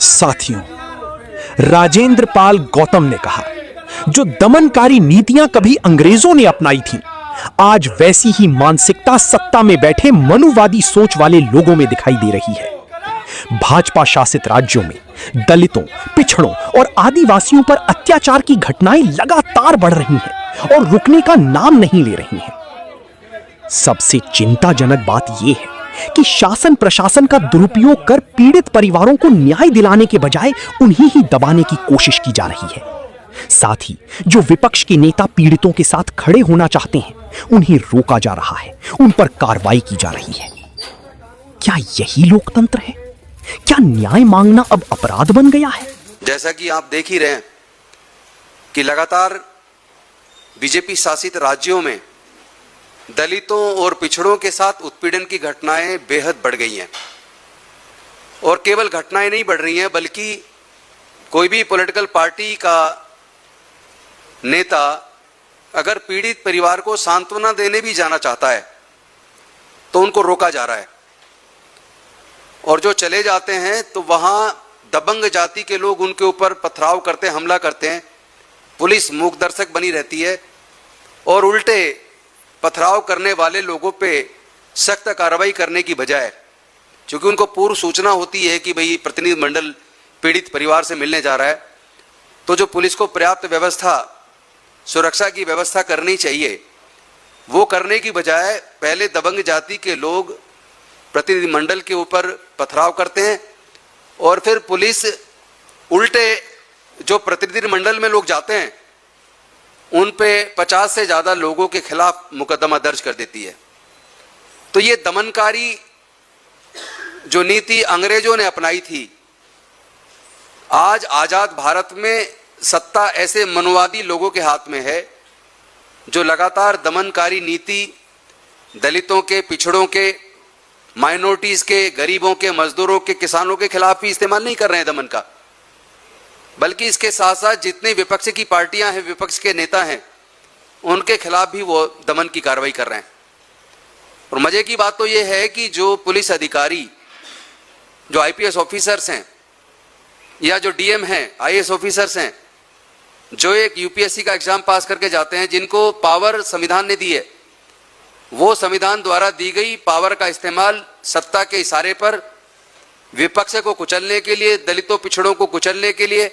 साथियों, राजेंद्र पाल गौतम ने कहा, जो दमनकारी नीतियां कभी अंग्रेजों ने अपनाई थीं, आज वैसी ही मानसिकता सत्ता में बैठे मनुवादी सोच वाले लोगों में दिखाई दे रही है। भाजपा शासित राज्यों में दलितों, पिछड़ों और आदिवासियों पर अत्याचार की घटनाएं लगातार बढ़ रही हैं और रुकने का नाम नहीं ले रही हैं। सबसे चिंताजनक बात यह है कि शासन प्रशासन का दुरुपयोग कर पीड़ित परिवारों को न्याय दिलाने के बजाय उन्हें ही दबाने की कोशिश की जा रही है। साथ ही जो विपक्ष के नेता पीड़ितों के साथ खड़े होना चाहते हैं, उन्हें रोका जा रहा है, उन पर कार्रवाई की जा रही है। क्या यही लोकतंत्र है? क्या न्याय मांगना अब अपराध बन गया है? जैसा कि आप देख ही रहे हैं कि लगातार बीजेपी शासित राज्यों में दलितों और पिछड़ों के साथ उत्पीड़न की घटनाएं बेहद बढ़ गई हैं। और केवल घटनाएं नहीं बढ़ रही हैं, बल्कि कोई भी पॉलिटिकल पार्टी का नेता अगर पीड़ित परिवार को सांत्वना देने भी जाना चाहता है तो उनको रोका जा रहा है। और जो चले जाते हैं तो वहां दबंग जाति के लोग उनके ऊपर पथराव करते हैं, हमला करते हैं। पुलिस मूक दर्शक बनी रहती है और उल्टे पथराव करने वाले लोगों पे सख्त कार्रवाई करने की बजाय, क्योंकि उनको पूर्व सूचना होती है कि भाई प्रतिनिधि मंडल पीड़ित परिवार से मिलने जा रहा है, तो जो पुलिस को पर्याप्त व्यवस्था, सुरक्षा की व्यवस्था करनी चाहिए, वो करने की बजाय पहले दबंग जाति के लोग प्रतिनिधि मंडल के ऊपर पथराव करते हैं और फिर पुलिस उल्टे जो प्रतिनिधि मंडल में लोग जाते हैं उन पे 50 से ज़्यादा लोगों के खिलाफ मुकदमा दर्ज कर देती है। तो ये दमनकारी जो नीति अंग्रेजों ने अपनाई थी, आज आज़ाद भारत में सत्ता ऐसे मनुवादी लोगों के हाथ में है जो लगातार दमनकारी नीति दलितों के, पिछड़ों के, माइनॉरिटीज के, गरीबों के, मजदूरों के, किसानों के खिलाफ ही इस्तेमाल नहीं कर रहे हैं दमन का, बल्कि इसके साथ साथ जितनी विपक्ष की पार्टियां हैं, विपक्ष के नेता हैं, उनके खिलाफ भी वो दमन की कार्रवाई कर रहे हैं। और मजे की बात तो ये है कि जो पुलिस अधिकारी, जो आईपीएस ऑफिसर्स हैं या जो डीएम हैं, आईएएस ऑफिसर्स हैं, जो एक यूपीएससी का एग्जाम पास करके जाते हैं, जिनको पावर संविधान ने दी है, वो संविधान द्वारा दी गई पावर का इस्तेमाल सत्ता के इशारे पर विपक्ष को कुचलने के लिए, दलितों पिछड़ों को कुचलने के लिए,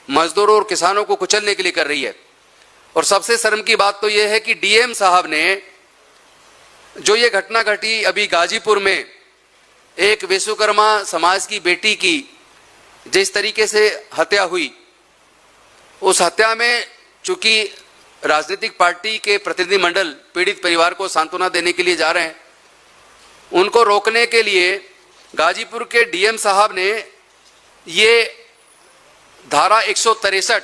मजदूरों और किसानों को कुचलने के लिए कर रही है। और सबसे शर्म की बात तो यह है कि डीएम साहब ने जो ये घटना घटी अभी गाजीपुर में, एक विश्वकर्मा समाज की बेटी की जिस तरीके से हत्या हुई, उस हत्या में चूंकि राजनीतिक पार्टी के प्रतिनिधि मंडल पीड़ित परिवार को सांत्वना देने के लिए जा रहे हैं, उनको रोकने के लिए गाजीपुर के डीएम साहब ने ये धारा 163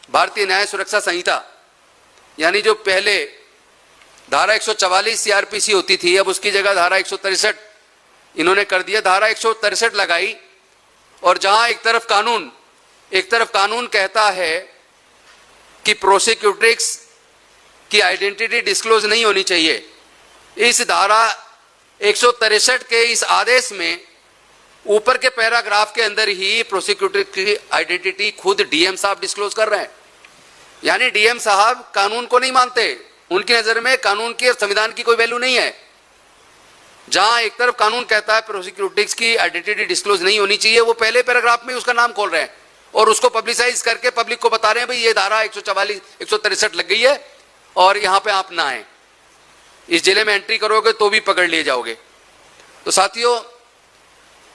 भारतीय न्याय सुरक्षा संहिता, यानी जो पहले धारा 144 सीआरपीसी होती थी, अब उसकी जगह धारा 163 इन्होंने कर दिया। धारा 163 लगाई और जहां एक तरफ कानून कहता है कि प्रोसिक्यूट्रिक्स की आइडेंटिटी डिस्क्लोज नहीं होनी चाहिए, इस धारा 163 के इस आदेश में ऊपर के पैराग्राफ के अंदर ही प्रोसिक्यूटर की आइडेंटिटी खुद डीएम साहब डिस्क्लोज कर रहे हैं। यानी डीएम साहब कानून को नहीं मानते, उनकी नजर में कानून की और संविधान की कोई वैल्यू नहीं है। जहां एक तरफ कानून कहता है प्रोसिक्यूटिक्स की आइडेंटिटी डिस्क्लोज नहीं होनी चाहिए, वो पहले पैराग्राफ में उसका नाम खोल रहे हैं और उसको पब्लिसाइज करके पब्लिक को बता रहे हैं भाई ये धारा 144 163 लग गई है और यहां पे आप ना आए, इस जिले में एंट्री करोगे तो भी पकड़ लिए जाओगे। तो साथियों,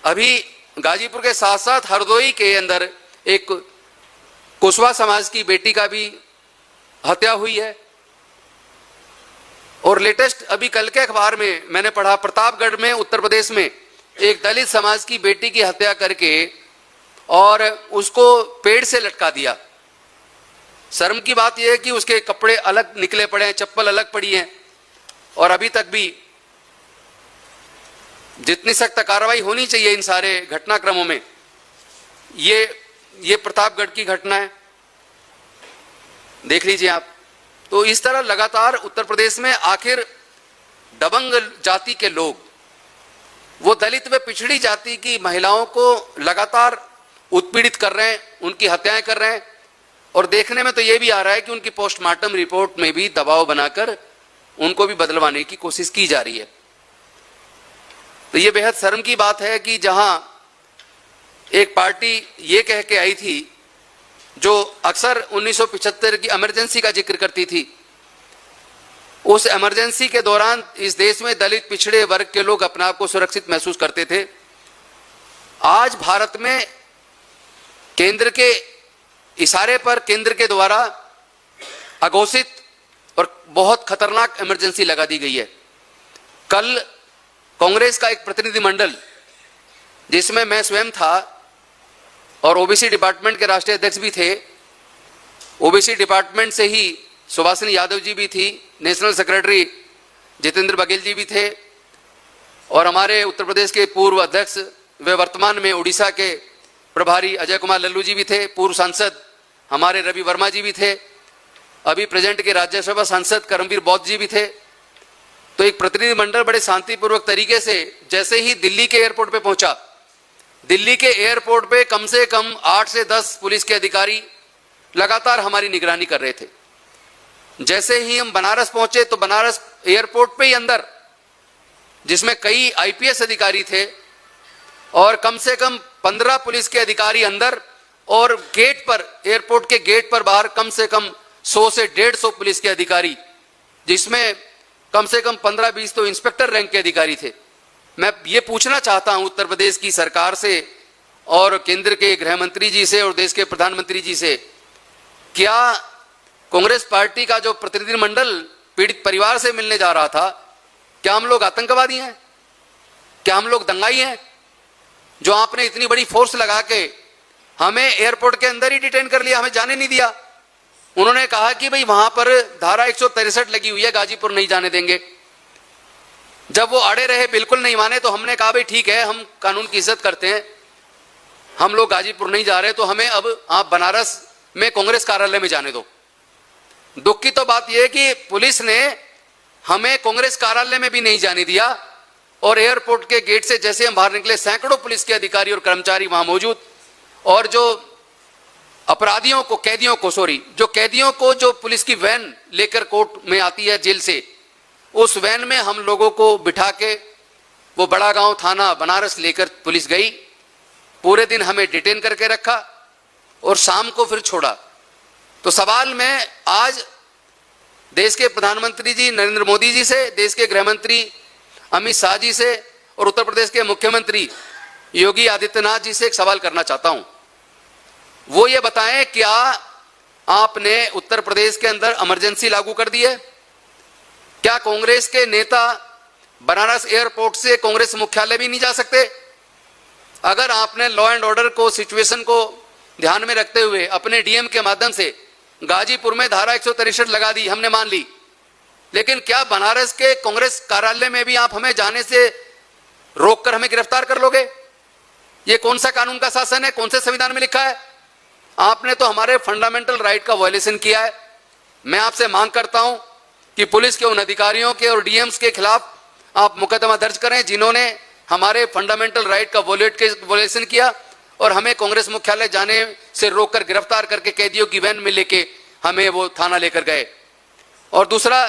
अभी गाजीपुर के साथ साथ हरदोई के अंदर एक कुशवा समाज की बेटी का भी हत्या हुई है। और लेटेस्ट अभी कल के अखबार में मैंने पढ़ा, प्रतापगढ़ में उत्तर प्रदेश में एक दलित समाज की बेटी की हत्या करके और उसको पेड़ से लटका दिया। शर्म की बात यह है कि उसके कपड़े अलग निकले पड़े हैं, चप्पल अलग पड़ी है, और अभी तक भी जितनी सख्त कार्रवाई होनी चाहिए इन सारे घटनाक्रमों में, ये प्रतापगढ़ की घटना है, देख लीजिए आप। तो इस तरह लगातार उत्तर प्रदेश में आखिर दबंग जाति के लोग, वो दलित व पिछड़ी जाति की महिलाओं को लगातार उत्पीड़ित कर रहे हैं, उनकी हत्याएं कर रहे हैं। और देखने में तो ये भी आ रहा है कि उनकी पोस्टमार्टम रिपोर्ट में भी दबाव बनाकर उनको भी बदलवाने की कोशिश की जा रही है। तो ये बेहद शर्म की बात है कि जहां एक पार्टी ये कह के आई थी, जो अक्सर 1975 की इमरजेंसी का जिक्र करती थी, उस इमरजेंसी के दौरान इस देश में दलित पिछड़े वर्ग के लोग अपने आप को सुरक्षित महसूस करते थे। आज भारत में केंद्र के इशारे पर, केंद्र के द्वारा अघोषित और बहुत खतरनाक इमरजेंसी लगा दी गई है। कल कांग्रेस का एक प्रतिनिधिमंडल, जिसमें मैं स्वयं था और ओबीसी डिपार्टमेंट के राष्ट्रीय अध्यक्ष भी थे, ओबीसी डिपार्टमेंट से ही सुभाषिनी यादव जी भी थी, नेशनल सेक्रेटरी जितेंद्र बघेल जी भी थे, और हमारे उत्तर प्रदेश के पूर्व अध्यक्ष वे वर्तमान में उड़ीसा के प्रभारी अजय कुमार लल्लू जी भी थे, पूर्व सांसद हमारे रवि वर्मा जी भी थे, अभी प्रेजेंट के राज्यसभा सांसद करमवीर बौद्ध जी भी थे। तो एक प्रतिनिधिमंडल बड़े शांतिपूर्वक तरीके से जैसे ही दिल्ली के एयरपोर्ट पे पहुंचा, दिल्ली के एयरपोर्ट पे कम से कम 8 से 10 पुलिस के अधिकारी लगातार हमारी निगरानी कर रहे थे। जैसे ही हम बनारस पहुंचे तो बनारस एयरपोर्ट पे ही अंदर, जिसमें कई आईपीएस अधिकारी थे और कम से कम 15 पुलिस के अधिकारी अंदर, और गेट पर, एयरपोर्ट के गेट पर बाहर कम से कम 100 से 150 पुलिस के अधिकारी, जिसमें कम से कम 15-20 तो इंस्पेक्टर रैंक के अधिकारी थे। मैं ये पूछना चाहता हूं उत्तर प्रदेश की सरकार से और केंद्र के गृह मंत्री जी से और देश के प्रधानमंत्री जी से, क्या कांग्रेस पार्टी का जो प्रतिनिधिमंडल पीड़ित परिवार से मिलने जा रहा था, क्या हम लोग आतंकवादी हैं? क्या हम लोग दंगाई हैं? जो आपने इतनी बड़ी फोर्स लगा के हमें एयरपोर्ट के अंदर ही डिटेन कर लिया, हमें जाने नहीं दिया। उन्होंने कहा कि भाई वहां पर धारा 163 लगी हुई है, गाजीपुर नहीं जाने देंगे। जब वो अड़े रहे, बिल्कुल नहीं माने, तो हमने कहा भाई ठीक है, हम कानून की इज्जत करते हैं, हम लोग गाजीपुर नहीं जा रहे, तो हमें अब आप बनारस में कांग्रेस कार्यालय में जाने दो। दुख की तो बात यह है कि पुलिस ने हमें कांग्रेस कार्यालय में भी नहीं जाने दिया, और एयरपोर्ट के गेट से जैसे हम बाहर निकले, सैकड़ों पुलिस के अधिकारी और कर्मचारी वहां मौजूद, और जो अपराधियों को, जो कैदियों को जो पुलिस की वैन लेकर कोर्ट में आती है जेल से, उस वैन में हम लोगों को बिठा के वो बड़ा गांव थाना बनारस लेकर पुलिस गई। पूरे दिन हमें डिटेन करके रखा और शाम को फिर छोड़ा। तो सवाल मैं आज देश के प्रधानमंत्री जी नरेंद्र मोदी जी से, देश के गृह मंत्री अमित शाह जी से और उत्तर प्रदेश के मुख्यमंत्री योगी आदित्यनाथ जी से एक सवाल करना चाहता हूं। वो ये बताएं, क्या आपने उत्तर प्रदेश के अंदर इमरजेंसी लागू कर दी है? क्या कांग्रेस के नेता बनारस एयरपोर्ट से कांग्रेस मुख्यालय भी नहीं जा सकते? अगर आपने लॉ एंड ऑर्डर को, सिचुएशन को ध्यान में रखते हुए अपने डीएम के माध्यम से गाजीपुर में धारा 163 लगा दी, हमने मान ली, लेकिन क्या बनारस के कांग्रेस कार्यालय में भी आप हमें जाने से रोककर हमें गिरफ्तार कर लोगे? ये कौन सा कानून का शासन है? कौन से संविधान में लिखा है? आपने तो हमारे फंडामेंटल राइट का वायलेशन किया है। मैं आपसे मांग करता हूं कि पुलिस के उन अधिकारियों के और डीएम्स के खिलाफ आप मुकदमा दर्ज करें जिन्होंने हमारे फंडामेंटल राइट का वायलेशन किया और हमें कांग्रेस मुख्यालय जाने से रोककर गिरफ्तार करके कैदियों की वैन में लेके हमें वो थाना लेकर गए। और दूसरा,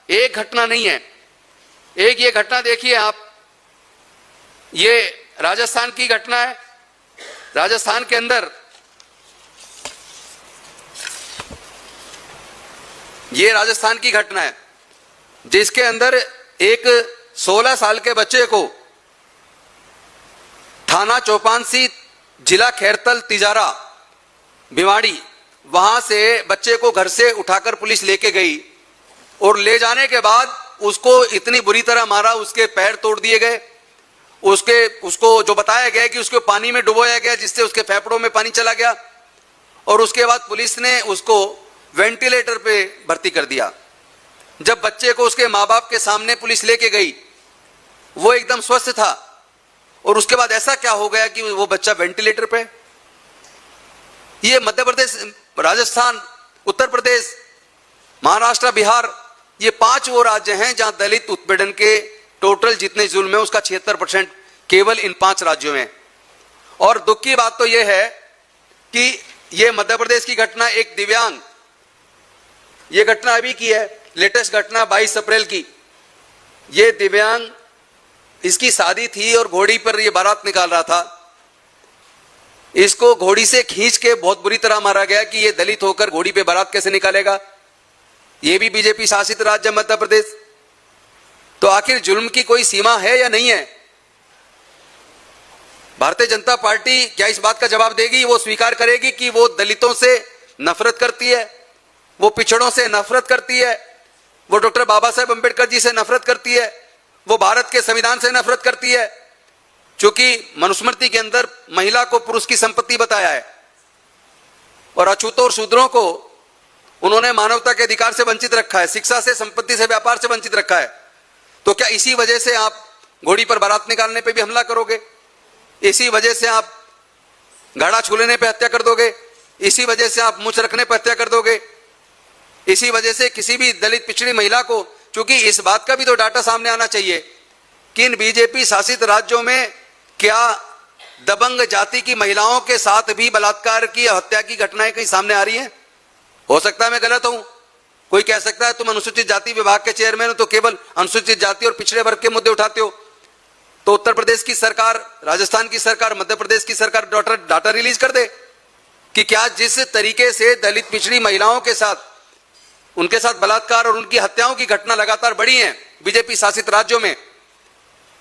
एक घटना नहीं है, एक ये घटना देखिए आप, ये राजस्थान की घटना है। राजस्थान के अंदर ये राजस्थान की घटना है जिसके अंदर एक 16 साल के बच्चे को थाना चौपासी, जिला खैरतल, तिजारा, भिवाड़ी, वहां से बच्चे को घर से उठाकर पुलिस लेके गई और ले जाने के बाद उसको इतनी बुरी तरह मारा, उसके पैर तोड़ दिए गए, उसको जो बताया गया कि उसको पानी में डुबोया गया जिससे उसके फेफड़ों में पानी चला गया, और उसके बाद पुलिस ने उसको वेंटिलेटर पे भर्ती कर दिया। जब बच्चे को उसके माँ बाप के सामने पुलिस लेके गई, वो एकदम स्वस्थ था, और उसके बाद ऐसा क्या हो गया कि वो बच्चा वेंटिलेटर पे। ये मध्य प्रदेश, राजस्थान, उत्तर प्रदेश, महाराष्ट्र, बिहार, ये 5 वो राज्य हैं जहां दलित उत्पीड़न के टोटल जितने जुल्म है उसका 76% केवल इन 5 राज्यों में। और दुख की बात तो यह है कि ये मध्य प्रदेश की घटना, एक दिव्यांग, ये घटना अभी की है, लेटेस्ट घटना 22 अप्रैल की। ये दिव्यांग, इसकी शादी थी और घोड़ी पर ये बारात निकाल रहा था। इसको घोड़ी से खींच के बहुत बुरी तरह मारा गया कि ये दलित होकर घोड़ी पे बारात कैसे निकालेगा। ये भी बीजेपी शासित राज्य मध्य प्रदेश। तो आखिर जुल्म की कोई सीमा है या नहीं है? भारतीय जनता पार्टी क्या इस बात का जवाब देगी? वो स्वीकार करेगी कि वो दलितों से नफरत करती है, वो पिछड़ों से नफरत करती है, वो डॉक्टर बाबा साहेब अंबेडकर जी से नफरत करती है, वो भारत के संविधान से नफरत करती है, क्योंकि मनुस्मृति के अंदर महिला को पुरुष की संपत्ति बताया है और अछूतों और शूद्रों को उन्होंने मानवता के अधिकार से वंचित रखा है, शिक्षा से, संपत्ति से, व्यापार से वंचित रखा है। तो क्या इसी वजह से आप घोड़ी पर बारात निकालने पे भी हमला करोगे? इसी वजह से आप घड़ा छू लेने पे हत्या कर दोगे? इसी वजह से आप मूंछ रखने पर हत्या कर दोगे? इसी वजह से किसी भी दलित पिछड़ी महिला को, क्योंकि इस बात का भी तो डाटा सामने आना चाहिए कि इन बीजेपी शासित राज्यों में क्या दबंग जाति की महिलाओं के साथ भी बलात्कार की, हत्या की घटनाएं कहीं सामने आ रही हैं? हो सकता है मैं गलत हूं, कोई कह सकता है तुम अनुसूचित जाति विभाग के चेयरमैन हो तो केवल अनुसूचित जाति और पिछड़े वर्ग के मुद्दे उठाते हो। तो उत्तर प्रदेश की सरकार, राजस्थान की सरकार, मध्य प्रदेश की सरकार डाटा रिलीज कर दे कि क्या जिस तरीके से दलित पिछड़ी महिलाओं के साथ, उनके साथ बलात्कार और उनकी हत्याओं की घटना लगातार बढ़ी है बीजेपी शासित राज्यों में,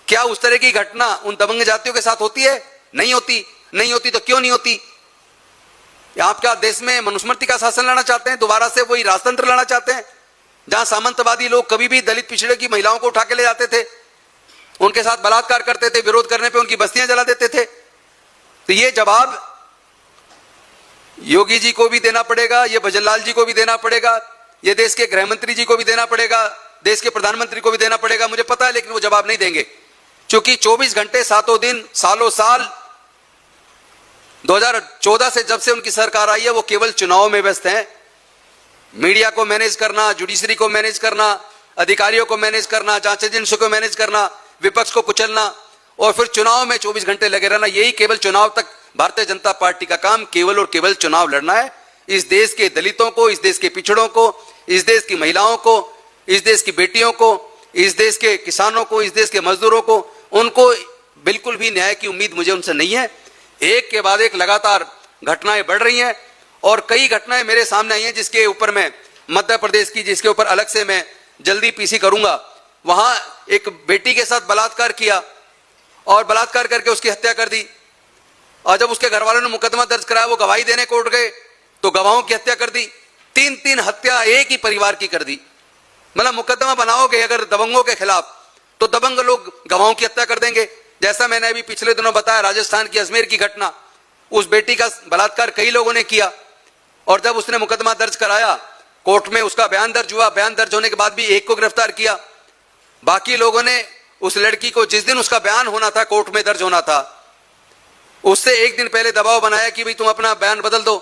क्या उस तरह की घटना उन दबंग जातियों के साथ होती है? नहीं होती। नहीं होती तो क्यों नहीं होती? आप क्या देश में मनुस्मृति का शासन लाना चाहते हैं? दोबारा से वही राजतंत्र लाना चाहते हैं जहां सामंतवादी लोग कभी भी दलित पिछड़े की महिलाओं को उठा के ले जाते थे, उनके साथ बलात्कार करते थे, विरोध करने पे उनकी बस्तियां जला देते थे? तो ये जवाब योगी जी को भी देना पड़ेगा, ये भजनलाल जी को भी देना पड़ेगा, ये देश के गृह मंत्री जी को भी देना पड़ेगा, देश के प्रधानमंत्री को भी देना पड़ेगा। मुझे पता है, लेकिन वो जवाब नहीं देंगे, क्योंकि 24 घंटे सातों दिन सालों साल 2014 से जब से उनकी सरकार आई है वो केवल चुनाव में व्यस्त हैं। मीडिया को मैनेज करना, जुडिशरी को मैनेज करना, अधिकारियों को मैनेज करना, जांच एजेंसी को मैनेज करना, विपक्ष को कुचलना और फिर चुनाव में 24 घंटे लगे रहना, यही केवल चुनाव तक भारतीय जनता पार्टी का काम केवल और केवल चुनाव लड़ना है। इस देश के दलितों को, इस देश के पिछड़ों को, इस देश की महिलाओं को, इस देश की बेटियों को, इस देश के किसानों को, इस देश के मजदूरों को, उनको बिल्कुल भी न्याय की उम्मीद मुझे उनसे नहीं है। एक के बाद एक लगातार घटनाएं बढ़ रही हैं और कई घटनाएं मेरे सामने आई हैं जिसके ऊपर मैं मध्य प्रदेश की, जिसके ऊपर अलग से मैं जल्दी पीसी करूंगा। वहां एक बेटी के साथ बलात्कार किया और बलात्कार करके उसकी हत्या कर दी और जब उसके घर वालों ने मुकदमा दर्ज कराया, वो गवाही देने कोर्ट गए तो गवाहों की हत्या कर दी। 3-3 हत्या एक ही परिवार की कर दी। मतलब मुकदमा बनाओगे अगर दबंगों के खिलाफ तो दबंग लोग गवाहों की हत्या कर देंगे। जैसा मैंने अभी पिछले दिनों बताया, राजस्थान की अजमेर की घटना, उस बेटी का बलात्कार कई लोगों ने किया और जब उसने मुकदमा दर्ज कराया, कोर्ट में उसका बयान दर्ज हुआ, बयान दर्ज होने के बाद भी एक को गिरफ्तार किया। बाकी लोगों ने उस लड़की को, जिस दिन उसका बयान होना था, कोर्ट में दर्ज होना था, उससे एक दिन पहले दबाव बनाया कि भाई तुम अपना बयान बदल दो।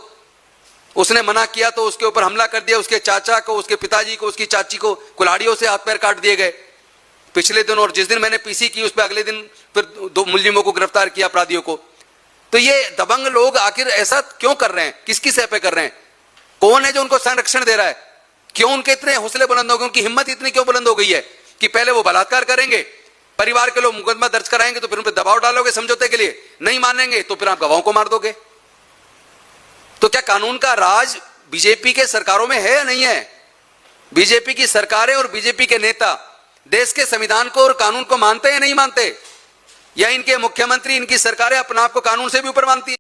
उसने मना किया तो उसके ऊपर हमला कर दिया। उसके चाचा को, उसके पिताजी को, उसकी चाची को कुल्हाड़ियों से हाथ पैर काट दिए गए पिछले दिन। और जिस दिन मैंने पीसी की उस पर अगले दिन फिर 2 मुलजिमों को गिरफ्तार किया, अपराधियों को। तो ये दबंग लोग आखिर ऐसा क्यों कर रहे हैं? किसकी सह पे कर रहे हैं? कौन है जो उनको संरक्षण दे रहा है? क्यों उनके इतने हौसले बुलंद हो गए? उनकी हिम्मत इतनी क्यों बुलंद हो गई है कि पहले वो बलात्कार करेंगे, परिवार के लोग मुकदमा दर्ज कराएंगे तो फिर उन पर दबाव डालोगे समझौते के लिए, नहीं मानेंगे तो फिर आप गवाहों को मार दोगे। तो क्या कानून का राज बीजेपी के सरकारों में है या नहीं है? बीजेपी की सरकारें और बीजेपी के नेता देश के संविधान को और कानून को मानते हैं या नहीं मानते? या इनके मुख्यमंत्री, इनकी सरकारें अपने आप को कानून से भी ऊपर मानती है?